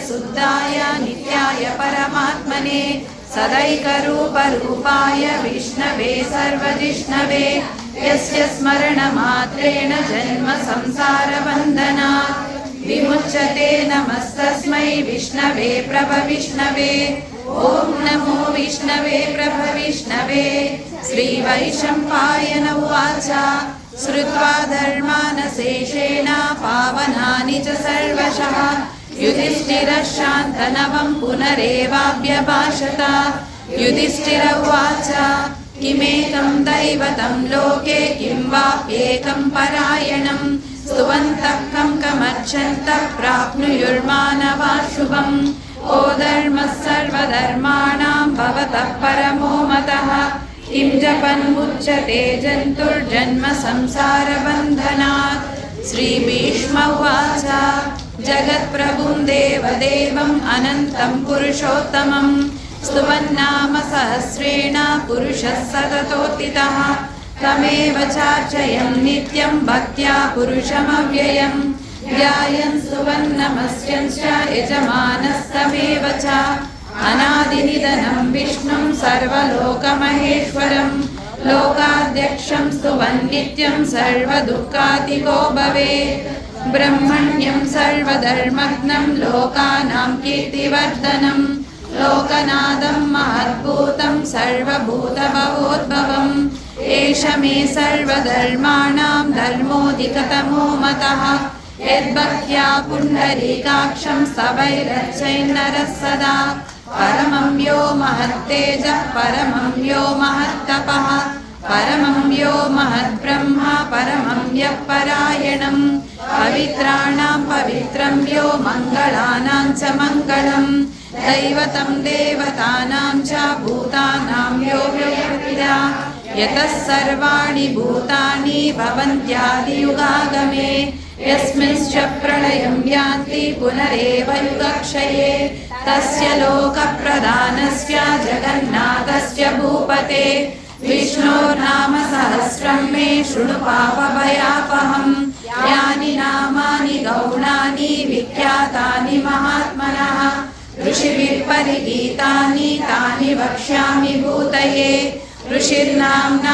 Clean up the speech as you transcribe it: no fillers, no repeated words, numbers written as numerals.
शुद्धाय नित्याय परमात्मने सदैकरूपरूपाय विष्णवे सर्वजिष्णवे यस्य स्मरणमात्रेण जन्म संसारबन्धनात् विमुच्यते नमस्तस्मै विष्णवे प्रभविष्णवे ॐ नमो विष्णवे प्रभविष्णवे श्रीवैशम्पायन उवाच श्रुत्वा धर्मानशेषेण पावनानि च सर्वशः युधिष्ठिरः शान्तनवं पुनरेवाभ्यभाषत युधिष्ठिर उवाच किमेकं दैवतं लोके किं वाप्येकं परायणं स्तुवन्तः कं कमर्चन्तः प्राप्नुयुर्मानवा शुभम् ओ धर्मः सर्वधर्माणां भवतः परमो मतः किं जपन्मुच्यते जन्तुर्जन्म संसारबन्धनात् श्रीभीष्म उवाच जगत्प्रभुं देवदेवम् अनन्तं पुरुषोत्तमं स्तुवन्नाम सहस्रेण पुरुषः सततोत्थितः तमेव चार्चयन् नित्यं भक्त्या पुरुषमव्ययम् ध्यायन् स्तुवन्नमस्यंश्च यजमानस्तमेव च अनादिनिधनं विष्णुं सर्वलोकमहेश्वरं लोकाध्यक्षं स्तुवन् नित्यं सर्वदुःखातिको भवेत् ब्रह्मण्यं सर्वधर्मज्ञं लोकानां कीर्तिवर्धनं लोकनाथं महद्भूतं सर्वभूतभवोद्भवम् एष मे सर्वधर्माणां धर्मोऽधिकतमो मतः यद्भक्त्या पुण्डरीकाक्षं स्तवैरर्चयन्नरः सदा परमं यो महत्तेजः परमं यो महत्तपः परमं यो महद्ब्रह्म परमं यः परायणं पवित्राणां पवित्रं यो मङ्गलानां च मङ्गलं दैवतं देवतानां च भूतानां यो व्यक्तिरा यतः सर्वाणि भूतानि भवन्त्यादियुगागमे यस्मिंश्च प्रलयं यान्ति पुनरेव युगक्षये तस्य लोकप्रधानस्य जगन्नाथस्य भूपते विष्णोर्नाम सहस्रं मे शृणु पापभयापहम् यानि नामानि गौणानि विख्यातानि महात्मनः ऋषिभिः परिगीतानि तानि वक्ष्यामि भूतये ऋषिर्नाम्ना